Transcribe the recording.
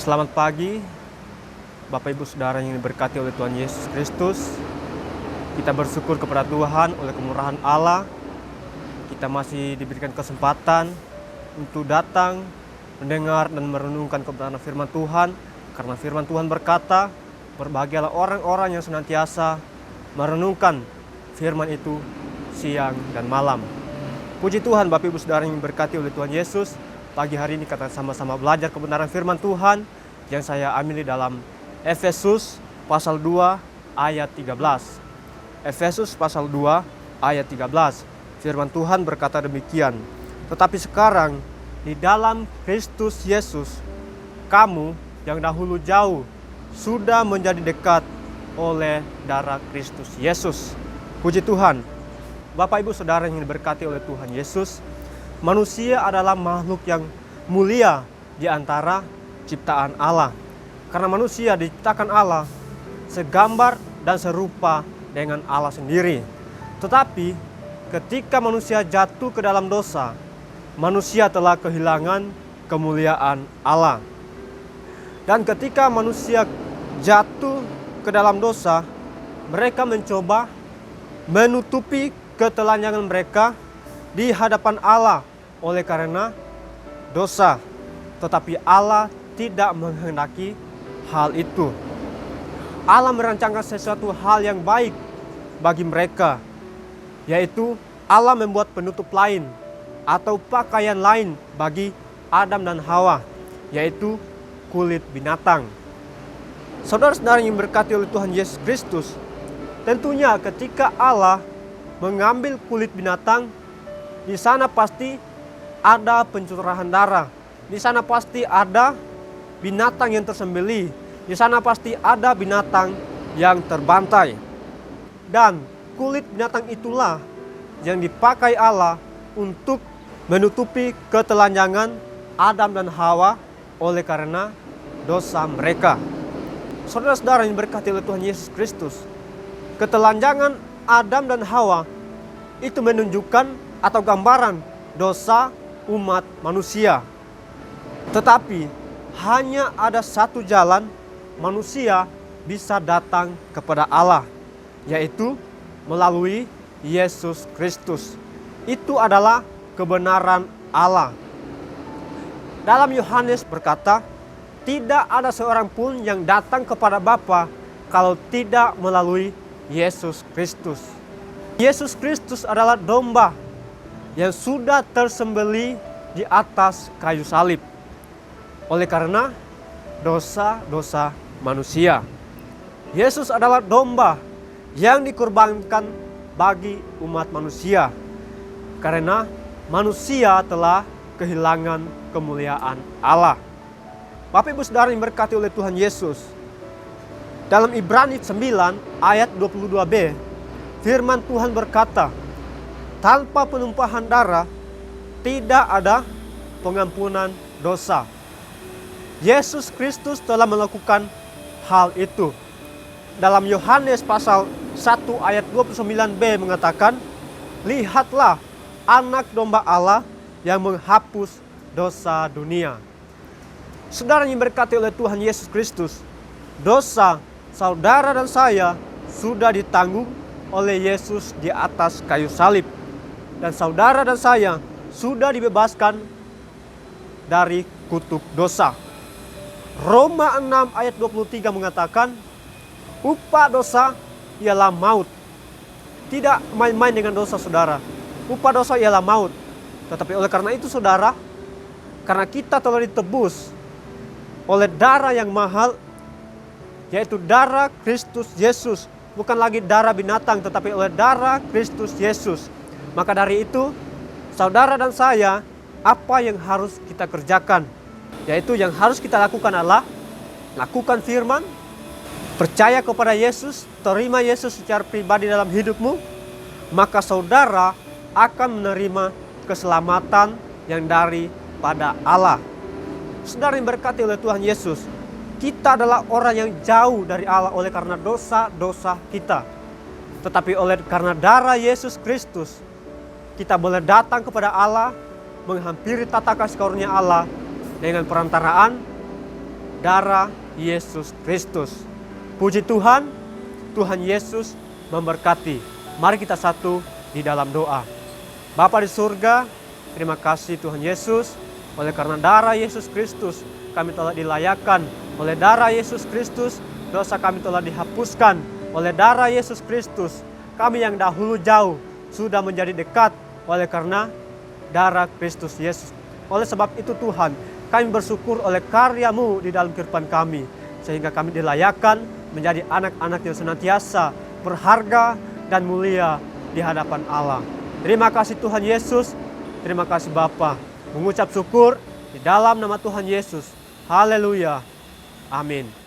Selamat pagi, Bapak Ibu Saudara yang diberkati oleh Tuhan Yesus Kristus. Kita bersyukur kepada Tuhan oleh kemurahan Allah. Kita masih diberikan kesempatan untuk datang, mendengar dan merenungkan kebenaran firman Tuhan. Karena firman Tuhan berkata, berbahagialah orang-orang yang senantiasa merenungkan firman itu siang dan malam. Puji Tuhan Bapak Ibu Saudara yang diberkati oleh Tuhan Yesus. Pagi hari ini kita sama-sama belajar kebenaran firman Tuhan yang saya ambil dalam Efesus pasal 2 ayat 13. Efesus pasal 2 ayat 13. Firman Tuhan berkata demikian. Tetapi sekarang di dalam Kristus Yesus, kamu yang dahulu jauh sudah menjadi dekat oleh darah Kristus Yesus. Puji Tuhan. Bapak Ibu Saudara yang diberkati oleh Tuhan Yesus, manusia adalah makhluk yang mulia di antara ciptaan Allah. Karena manusia diciptakan Allah segambar dan serupa dengan Allah sendiri. Tetapi ketika manusia jatuh ke dalam dosa, manusia telah kehilangan kemuliaan Allah. Dan ketika manusia jatuh ke dalam dosa, mereka mencoba menutupi ketelanjangan mereka di hadapan Allah oleh karena dosa. Tetapi Allah tidak menghendaki hal itu. Allah merancangkan sesuatu hal yang baik bagi mereka, yaitu Allah membuat penutup lain atau pakaian lain bagi Adam dan Hawa, yaitu kulit binatang. Saudara-saudara yang berkati oleh Tuhan Yesus Kristus, tentunya ketika Allah mengambil kulit binatang, di sana pasti ada pencurahan darah. Di sana pasti ada binatang yang tersembelih. Di sana pasti ada binatang yang terbantai. Dan kulit binatang itulah yang dipakai Allah untuk menutupi ketelanjangan Adam dan Hawa oleh karena dosa mereka. Saudara-saudara yang berkati oleh Tuhan Yesus Kristus, ketelanjangan Adam dan Hawa itu menunjukkan atau gambaran dosa umat manusia. Tetapi hanya ada satu jalan manusia bisa datang kepada Allah, yaitu melalui Yesus Kristus. Itu adalah kebenaran Allah. Dalam Yohanes berkata, tidak ada seorang pun yang datang kepada Bapa kalau tidak melalui Yesus Kristus. Yesus Kristus adalah domba yang sudah tersembelih di atas kayu salib oleh karena dosa-dosa manusia. Yesus adalah domba yang dikorbankan bagi umat manusia karena manusia telah kehilangan kemuliaan Allah. Bapak Ibu Saudara yang berkati oleh Tuhan Yesus, dalam Ibrani 9 ayat 22b, firman Tuhan berkata, tanpa penumpahan darah tidak ada pengampunan dosa. Yesus Kristus telah melakukan hal itu. Dalam Yohanes pasal 1 ayat 29b mengatakan, lihatlah anak domba Allah yang menghapus dosa dunia. Saudara yang berkati oleh Tuhan Yesus Kristus, dosa saudara dan saya sudah ditanggung oleh Yesus di atas kayu salib. Dan saudara dan saya sudah dibebaskan dari kutuk dosa. Roma 6 ayat 23 mengatakan, upah dosa ialah maut. Tidak main-main dengan dosa saudara. Upah dosa ialah maut. Tetapi oleh karena itu saudara, karena kita telah ditebus oleh darah yang mahal, yaitu darah Kristus Yesus. Bukan lagi darah binatang, tetapi oleh darah Kristus Yesus. Maka dari itu, saudara dan saya, apa yang harus kita kerjakan? Yaitu yang harus kita lakukan adalah lakukan firman, percaya kepada Yesus, terima Yesus secara pribadi dalam hidupmu, maka saudara akan menerima keselamatan yang daripada Allah. Saudara yang berkati oleh Tuhan Yesus, kita adalah orang yang jauh dari Allah oleh karena dosa-dosa kita. Tetapi oleh karena darah Yesus Kristus, kita boleh datang kepada Allah, menghampiri tata kasih karunia Allah dengan perantaraan darah Yesus Kristus. Puji Tuhan, Tuhan Yesus memberkati. Mari kita satu di dalam doa. Bapa di surga, terima kasih Tuhan Yesus, oleh karena darah Yesus Kristus kami telah dilayakkan. Oleh darah Yesus Kristus, dosa kami telah dihapuskan. Oleh darah Yesus Kristus, kami yang dahulu jauh sudah menjadi dekat oleh karena darah Kristus Yesus. Oleh sebab itu Tuhan, kami bersyukur oleh karya-Mu di dalam kehidupan kami, sehingga kami dilayakkan menjadi anak-anak yang senantiasa berharga dan mulia di hadapan Allah. Terima kasih Tuhan Yesus, terima kasih Bapa. Mengucap syukur di dalam nama Tuhan Yesus. Haleluya. Amin.